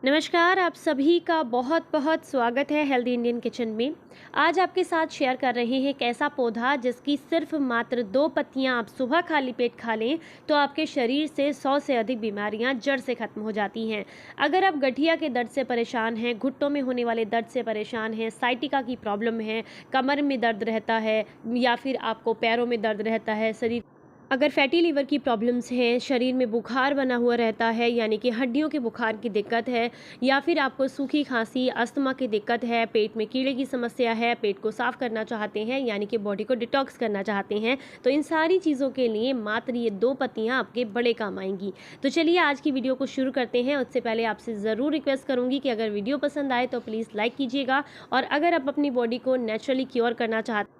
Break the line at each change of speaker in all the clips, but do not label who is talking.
नमस्कार, आप सभी का बहुत बहुत स्वागत है हेल्दी इंडियन किचन में। आज आपके साथ शेयर कर रहे हैं एक ऐसा पौधा जिसकी सिर्फ मात्र 2 पत्तियां आप सुबह खाली पेट खा लें तो आपके शरीर से 100 से अधिक बीमारियां जड़ से खत्म हो जाती हैं। अगर आप गठिया के दर्द से परेशान हैं, घुटनों में होने वाले दर्द से परेशान हैं, साइटिका की प्रॉब्लम है, कमर में दर्द रहता है या फिर आपको पैरों में दर्द रहता है, अगर फैटी लीवर की प्रॉब्लम्स हैं, शरीर में बुखार बना हुआ रहता है यानी कि हड्डियों के बुखार की दिक्कत है, या फिर आपको सूखी खांसी, अस्थमा की दिक्कत है, पेट में कीड़े की समस्या है, पेट को साफ करना चाहते हैं यानी कि बॉडी को डिटॉक्स करना चाहते हैं, तो इन सारी चीज़ों के लिए मात्र ये 2 पत्तियां आपके बड़े काम आएंगी। तो चलिए आज की वीडियो को शुरू करते हैं। उससे पहले आपसे ज़रूर रिक्वेस्ट करूँगी कि अगर वीडियो पसंद आए तो प्लीज़ लाइक कीजिएगा, और अगर आप अपनी बॉडी को नेचुरली क्योर करना चाहते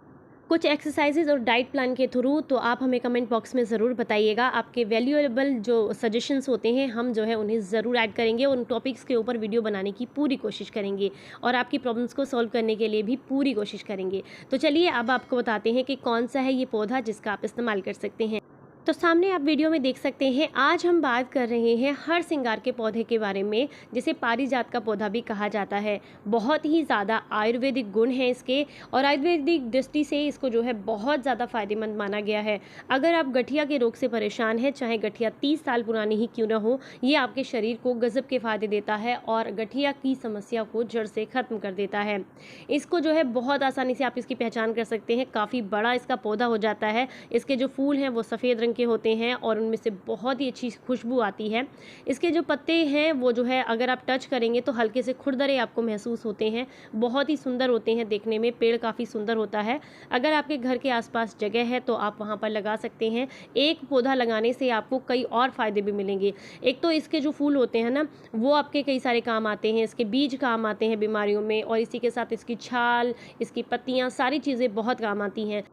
कुछ एक्सरसाइजेज और डाइट प्लान के थ्रू, तो आप हमें कमेंट बॉक्स में ज़रूर बताइएगा। आपके वैल्यूएबल जो सजेशंस होते हैं हम जो है उन्हें ज़रूर ऐड करेंगे, उन टॉपिक्स के ऊपर वीडियो बनाने की पूरी कोशिश करेंगे और आपकी प्रॉब्लम्स को सॉल्व करने के लिए भी पूरी कोशिश करेंगे। तो चलिए अब आपको बताते हैं कि कौन सा है ये पौधा जिसका आप इस्तेमाल कर सकते हैं। तो सामने आप वीडियो में देख सकते हैं, आज हम बात कर रहे हैं हर श्रृंगार के पौधे के बारे में, जिसे पारिजात का पौधा भी कहा जाता है। बहुत ही ज़्यादा आयुर्वेदिक गुण हैं इसके, और आयुर्वेदिक दृष्टि से इसको जो है बहुत ज़्यादा फायदेमंद माना गया है। अगर आप गठिया के रोग से परेशान हैं, चाहे गठिया 30 साल पुरानी ही क्यों ना हो, ये आपके शरीर को गजब के फायदे देता है और गठिया की समस्या को जड़ से ख़त्म कर देता है। इसको जो है बहुत आसानी से आप इसकी पहचान कर सकते हैं, काफ़ी बड़ा इसका पौधा हो जाता है। इसके जो फूल हैं वो सफ़ेद रंग के होते हैं और उनमें से बहुत ही अच्छी खुशबू आती है। इसके जो पत्ते हैं वो जो है अगर आप टच करेंगे तो हल्के से खुरदरे आपको महसूस होते हैं, बहुत ही सुंदर होते हैं देखने में। पेड़ काफ़ी सुंदर होता है। अगर आपके घर के आसपास जगह है तो आप वहाँ पर लगा सकते हैं। एक पौधा लगाने से आपको कई और फ़ायदे भी मिलेंगे। एक तो इसके जो फूल होते हैं ना, वो आपके कई सारे काम आते हैं, इसके बीज काम आते हैं बीमारियों में, और इसी के साथ इसकी छाल, इसकी पत्तियाँ, सारी चीज़ें बहुत काम आती हैं।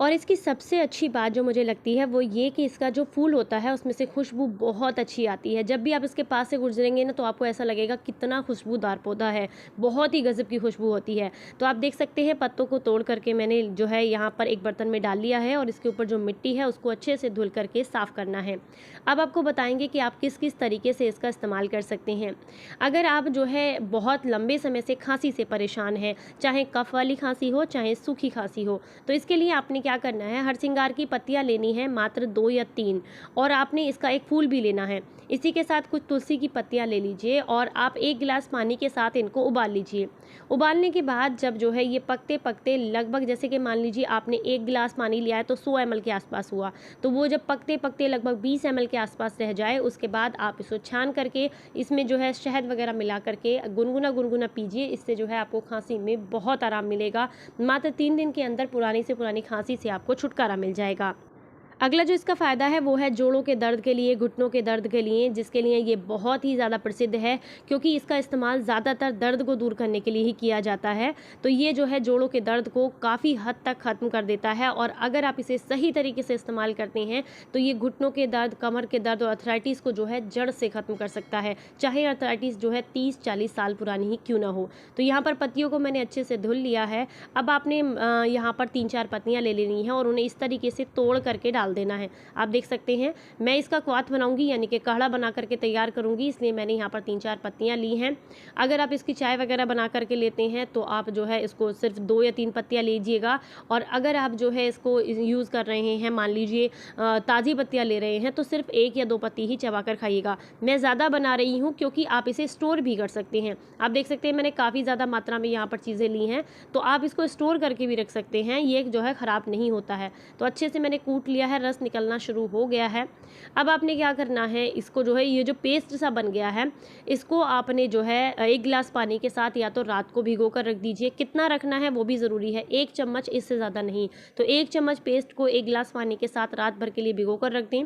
और इसकी सबसे अच्छी बात जो मुझे लगती है वो ये कि इसका जो फूल होता है उसमें से खुशबू बहुत अच्छी आती है। जब भी आप इसके पास से गुजरेंगे ना तो आपको ऐसा लगेगा कितना खुशबूदार पौधा है, बहुत ही गजब की खुशबू होती है। तो आप देख सकते हैं पत्तों को तोड़ करके मैंने जो है यहाँ पर एक बर्तन में डाल लिया है, और इसके ऊपर जो मिट्टी है उसको अच्छे से धुल करके साफ़ करना है। अब आपको बताएंगे कि आप किस किस तरीके से इसका इस्तेमाल कर सकते हैं। अगर आप जो है बहुत लंबे समय से खांसी से परेशान है, चाहे कफ वाली खांसी हो चाहे सूखी खांसी हो, तो इसके लिए आपने क्या करना है, हरसिंगार की पत्तियां लेनी है मात्र 2 या 3, और आपने इसका एक फूल भी लेना है। इसी के साथ कुछ तुलसी की पत्तियां ले लीजिए और आप 1 गिलास पानी के साथ इनको उबाल लीजिए। उबालने के बाद जब जो है ये पकते पकते लगभग, जैसे कि मान लीजिए आपने 1 गिलास पानी लिया है तो 100 ml के आसपास हुआ, तो वो जब पकते पकते लगभग 20 ml के आसपास रह जाए, उसके बाद आप इसको छान करके इसमें जो है शहद वगैरह मिला करके गुनगुना गुनगुना पीजिए। इससे जो है आपको खांसी में बहुत आराम मिलेगा। मात्र 3 दिन के अंदर पुरानी से पुरानी खांसी से आपको छुटकारा मिल जाएगा। अगला जो इसका फ़ायदा है वो है जोड़ों के दर्द के लिए, घुटनों के दर्द के लिए, जिसके लिए ये बहुत ही ज़्यादा प्रसिद्ध है, क्योंकि इसका इस्तेमाल ज़्यादातर दर्द को दूर करने के लिए ही किया जाता है। तो ये जो है जोड़ों के दर्द को काफ़ी हद तक ख़त्म कर देता है, और अगर आप इसे सही तरीके से इस्तेमाल करते हैं तो ये घुटनों के दर्द, कमर के दर्द और अर्थराइटिस को जो है जड़ से ख़त्म कर सकता है, चाहे अर्थराइटिस जो है 30-40 साल पुरानी ही क्यों ना हो। तो यहाँ पर पत्तियों को मैंने अच्छे से धुल लिया है। अब आपने यहाँ पर 3-4 पत्तियाँ ले लेनी हैं और उन्हें इस तरीके से तोड़ करके डाल देना है। आप देख सकते हैं मैं इसका क्वाथ बनाऊंगी यानी कि काढ़ा बना करके तैयार करूंगी, इसलिए मैंने यहाँ पर 3-4 पत्तियां ली हैं। अगर आप इसकी चाय वगैरह बना करके लेते हैं तो आप जो है इसको सिर्फ 2 या 3 पत्तियां लीजिएगा, और अगर आप जो है इसको यूज़ कर रहे हैं, मान लीजिए ताज़ी पत्तियां ले रहे हैं, तो सिर्फ 1 या 2 पत्ती ही चबा कर खाइएगा। मैं ज़्यादा बना रही हूँ क्योंकि आप इसे स्टोर भी कर सकते हैं। आप देख सकते हैं मैंने काफ़ी ज़्यादा मात्रा में यहाँ पर चीज़ें ली हैं, तो आप इसको स्टोर करके भी रख सकते हैं, ये जो है ख़राब नहीं होता है। तो अच्छे से मैंने कूट लिया है, रस निकलना शुरू हो गया है। अब आपने क्या करना है, इसको जो है ये जो पेस्ट सा बन गया है, इसको आपने जो है 1 गिलास पानी के साथ या तो रात को भिगो कर रख दीजिए। कितना रखना है वो भी ज़रूरी है, 1 चम्मच, इससे ज़्यादा नहीं। तो 1 चम्मच पेस्ट को 1 गिलास पानी के साथ रात भर के लिए भिगो कर रख दें।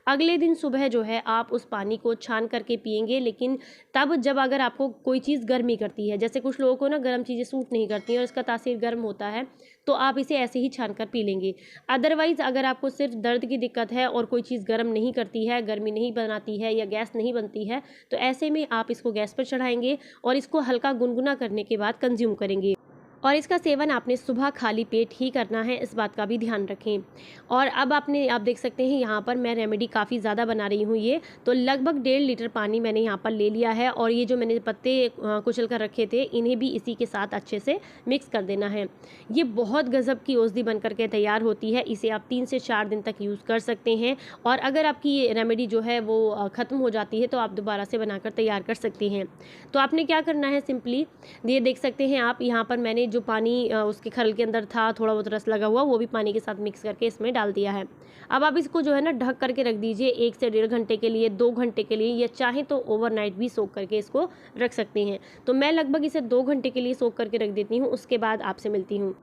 अगले दिन सुबह जो है आप उस पानी को छान करके पिएंगे, लेकिन तब जब अगर आपको कोई चीज़ गर्मी करती है, जैसे कुछ लोगों को ना गर्म चीज़ें सूट नहीं करती हैं और इसका तासीर गर्म होता है, तो आप इसे ऐसे ही छान कर पी लेंगे। अदरवाइज़ अगर आपको सिर्फ दर्द की दिक्कत है और कोई चीज़ गर्म नहीं करती है, गर्मी नहीं बनाती है या गैस नहीं बनती है, तो ऐसे में आप इसको गैस पर चढ़ाएंगे और इसको हल्का गुनगुना करने के बाद कंज्यूम करेंगे। और इसका सेवन आपने सुबह खाली पेट ही करना है, इस बात का भी ध्यान रखें। और अब आप देख सकते हैं यहाँ पर मैं रेमेडी काफ़ी ज़्यादा बना रही हूँ ये, तो लगभग 1.5 लीटर पानी मैंने यहाँ पर ले लिया है और ये जो मैंने पत्ते कुचल कर रखे थे इन्हें भी इसी के साथ अच्छे से मिक्स कर देना है। ये बहुत गज़ब की औषधि बन करके तैयार होती है, इसे आप 3 से 4 दिन तक यूज़ कर सकते हैं। और अगर आपकी ये रेमेडी जो है वो ख़त्म हो जाती है तो आप दोबारा से बनाकर तैयार कर सकती हैं। तो आपने क्या करना है, सिंपली ये देख सकते हैं आप यहाँ पर मैंने जो पानी उसके खल के अंदर था थोड़ा बहुत रस लगा हुआ, वो भी पानी के साथ मिक्स करके इसमें डाल दिया है। अब आप इसको जो है ना ढक करके रख दीजिए 1 से 1.5 घंटे के लिए, 2 घंटे के लिए, या चाहे तो ओवरनाइट भी सोक करके इसको रख सकते हैं। तो मैं लगभग इसे 2 घंटे के लिए सोक करके रख देती हूँ, उसके बाद आपसे मिलती हूँ।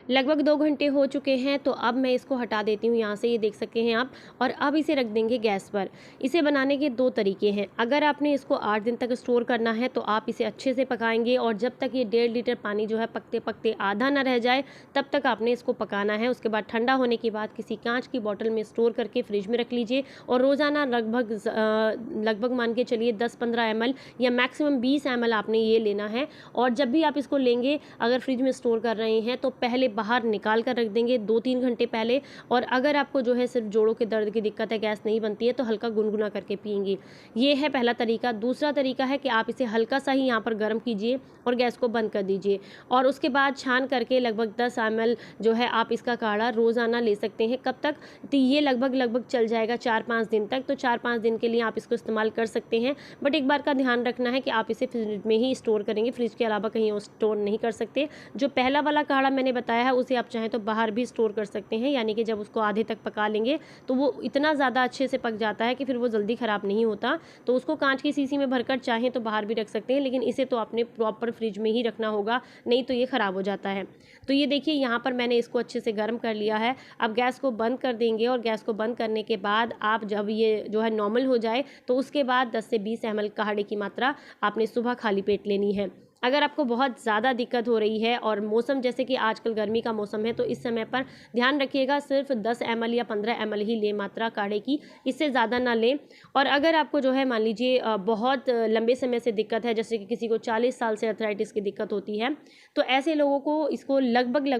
लगभग 2 घंटे हो चुके हैं, तो अब मैं इसको हटा देती हूँ यहाँ से, ये देख सकते हैं आप। और अब इसे रख देंगे गैस पर। इसे बनाने के 2 तरीके हैं। अगर आपने इसको 8 दिन तक स्टोर करना है तो आप इसे अच्छे से पकाएंगे और जब तक ये 1.5 लीटर पानी जो है पकते पकते आधा ना रह जाए तब तक आपने इसको पकाना है। उसके बाद ठंडा होने के बाद किसी कांच की बॉटल में स्टोर करके फ्रिज में रख लीजिए और रोज़ाना लगभग मान के चलिए 10-15 ml या मैक्सिमम 20 ml आपने ये लेना है। और जब भी आप इसको लेंगे, अगर फ्रिज में स्टोर कर रहे हैं तो पहले बाहर निकाल कर रख देंगे 2-3 घंटे पहले। और अगर आपको जो है सिर्फ जोड़ों के दर्द की दिक्कत है, गैस नहीं बनती है, तो हल्का गुनगुना करके पिएंगे। ये है पहला तरीका। दूसरा तरीका है कि आप इसे हल्का सा ही यहाँ पर गर्म कीजिए और गैस को बंद कर दीजिए और उसके बाद छान करके लगभग 10 ml जो है आप इसका काढ़ा रोज़ाना ले सकते हैं। कब तक? तो ये लगभग चल जाएगा 4-5 दिन तक। तो 4-5 दिन के लिए आप इसको इस्तेमाल कर सकते हैं। बट एक बार का ध्यान रखना है कि आप इसे फ्रिज में ही स्टोर करेंगे, फ्रिज के अलावा कहीं और स्टोर नहीं कर सकते। जो पहला वाला काढ़ा मैंने बताया है उसे आप चाहें तो बाहर भी स्टोर कर सकते हैं, यानी कि जब उसको आधे तक पका लेंगे तो वो इतना ज़्यादा अच्छे से पक जाता है कि फिर वो जल्दी ख़राब नहीं होता। तो उसको कांच की शीशी में भरकर चाहें तो बाहर भी रख सकते हैं, लेकिन इसे तो आपने प्रॉपर फ्रिज में ही रखना होगा, नहीं तो ये ख़राब हो जाता है। तो ये देखिए यहाँ पर मैंने इसको अच्छे से गर्म कर लिया है। अब गैस को बंद कर देंगे और गैस को बंद करने के बाद आप जब ये जो है नॉर्मल हो जाए तो उसके बाद 10 से 20 ml काढ़े की मात्रा आपने सुबह खाली पेट लेनी है। अगर आपको बहुत ज़्यादा दिक्कत हो रही है और मौसम जैसे कि आजकल गर्मी का मौसम है तो इस समय पर ध्यान रखिएगा सिर्फ 10 ml या 15 ml ही लें मात्रा काढ़े की, इससे ज़्यादा ना लें। और अगर आपको जो है मान लीजिए बहुत लंबे समय से दिक्कत है, जैसे कि किसी को 40 साल से अर्थराइटिस की दिक्कत होती है, तो ऐसे लोगों को इसको लगभग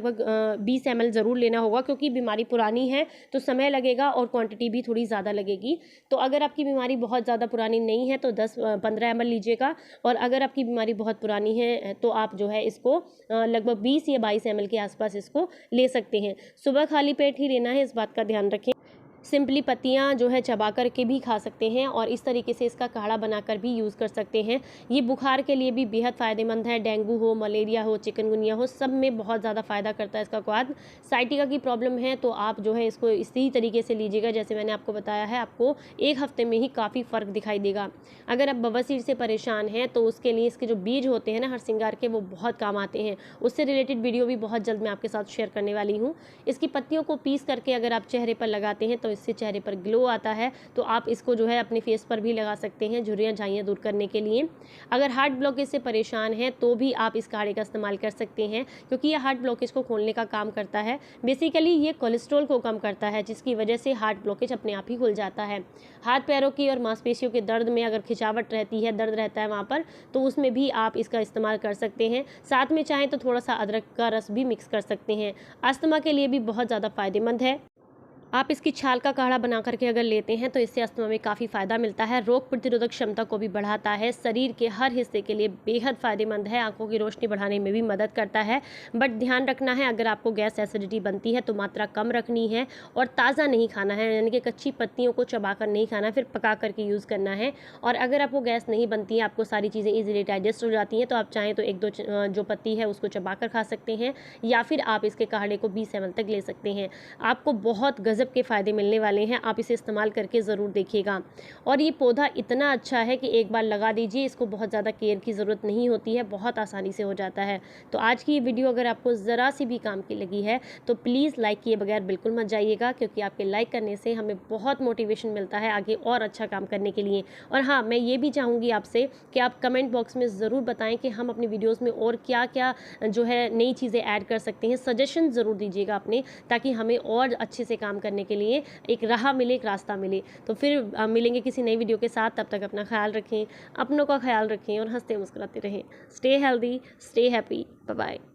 20 ml ज़रूर लेना होगा, क्योंकि बीमारी पुरानी है तो समय लगेगा और क्वांटिटी भी थोड़ी ज़्यादा लगेगी। तो अगर आपकी बीमारी बहुत ज़्यादा पुरानी नहीं है तो 10-15 ml लीजिएगा, और अगर आपकी बीमारी बहुत पुरानी है तो आप जो है इसको लगभग 20 या 22 ml के आसपास इसको ले सकते हैं। सुबह खाली पेट ही लेना है, इस बात का ध्यान रखें। सिंपली पत्तियां जो है चबा कर के भी खा सकते हैं और इस तरीके से इसका काढ़ा बनाकर भी यूज़ कर सकते हैं। ये बुखार के लिए भी बेहद फ़ायदेमंद है। डेंगू हो, मलेरिया हो, चिकनगुनिया हो, सब में बहुत ज़्यादा फ़ायदा करता है इसका काढ़ा। साइटिका की प्रॉब्लम है तो आप जो है इसको इसी तरीके से लीजिएगा जैसे मैंने आपको बताया है, आपको 1 हफ्ते में ही काफ़ी फ़र्क दिखाई देगा। अगर आप बवासीर से परेशान हैं तो उसके लिए इसके जो बीज होते हैं ना हरसिंगार के, वो बहुत काम आते हैं। उससे रिलेटेड वीडियो भी बहुत जल्द मैं आपके साथ शेयर करने वाली हूँ। इसकी पत्तियों को पीस करके अगर आप चेहरे पर लगाते हैं तो इससे चेहरे पर ग्लो आता है। तो आप इसको जो है अपने फेस पर भी लगा सकते हैं झुर्रियाँ झाइयाँ दूर करने के लिए। अगर हार्ट ब्लॉकेज से परेशान हैं तो भी आप इस काढ़े का इस्तेमाल कर सकते हैं, क्योंकि ये हार्ट ब्लॉकेज को खोलने का काम करता है। बेसिकली ये कोलेस्ट्रॉल को कम करता है, जिसकी वजह से हार्ट ब्लॉकेज अपने आप ही खुल जाता है। हाथ पैरों की और मांसपेशियों के दर्द में अगर खिंचावट रहती है, दर्द रहता है वहाँ पर, तो उसमें भी आप इसका इस्तेमाल कर सकते हैं। साथ में चाहें तो थोड़ा सा अदरक का रस भी मिक्स कर सकते हैं। अस्थमा के लिए भी बहुत ज़्यादा फायदेमंद है। आप इसकी छाल का काढ़ा बना करके अगर लेते हैं तो इससे अस्थमा में काफ़ी फ़ायदा मिलता है। रोग प्रतिरोधक क्षमता को भी बढ़ाता है। शरीर के हर हिस्से के लिए बेहद फ़ायदेमंद है। आंखों की रोशनी बढ़ाने में भी मदद करता है। बट ध्यान रखना है, अगर आपको गैस एसिडिटी बनती है तो मात्रा कम रखनी है और ताज़ा नहीं खाना है, यानी कि कच्ची पत्तियों को चबा कर नहीं खाना, फिर पका करके यूज़ करना है। और अगर आपको गैस नहीं बनती है, आपको सारी चीज़ें ईजिली डाइजेस्ट हो जाती हैं, तो आप चाहें तो 1-2 जो पत्ती है उसको चबा कर खा सकते हैं, या फिर आप इसके काढ़े को 20 ml तक ले सकते हैं। आपको बहुत गजब के फ़ायदे मिलने वाले हैं। आप इसे इस्तेमाल करके ज़रूर देखिएगा। और ये पौधा इतना अच्छा है कि एक बार लगा दीजिए, इसको बहुत ज़्यादा केयर की ज़रूरत नहीं होती है, बहुत आसानी से हो जाता है। तो आज की ये वीडियो अगर आपको ज़रा सी भी काम की लगी है तो प्लीज़ लाइक किए बगैर बिल्कुल मत जाइएगा, क्योंकि आपके लाइक करने से हमें बहुत मोटिवेशन मिलता है आगे और अच्छा काम करने के लिए। और हाँ, मैं ये भी चाहूँगी आपसे कि आप कमेंट बॉक्स में ज़रूर बताएं कि हम अपनी वीडियोज़ में और क्या क्या जो है नई चीज़ें ऐड कर सकते हैं। सजेशन ज़रूर दीजिएगा अपने, ताकि हमें और अच्छे से काम करने के लिए एक राह मिले, एक रास्ता मिले। तो फिर मिलेंगे किसी नई वीडियो के साथ। तब तक अपना ख्याल रखें, अपनों का ख्याल रखें और हंसते मुस्कुराते रहें। Stay healthy, stay happy, bye bye.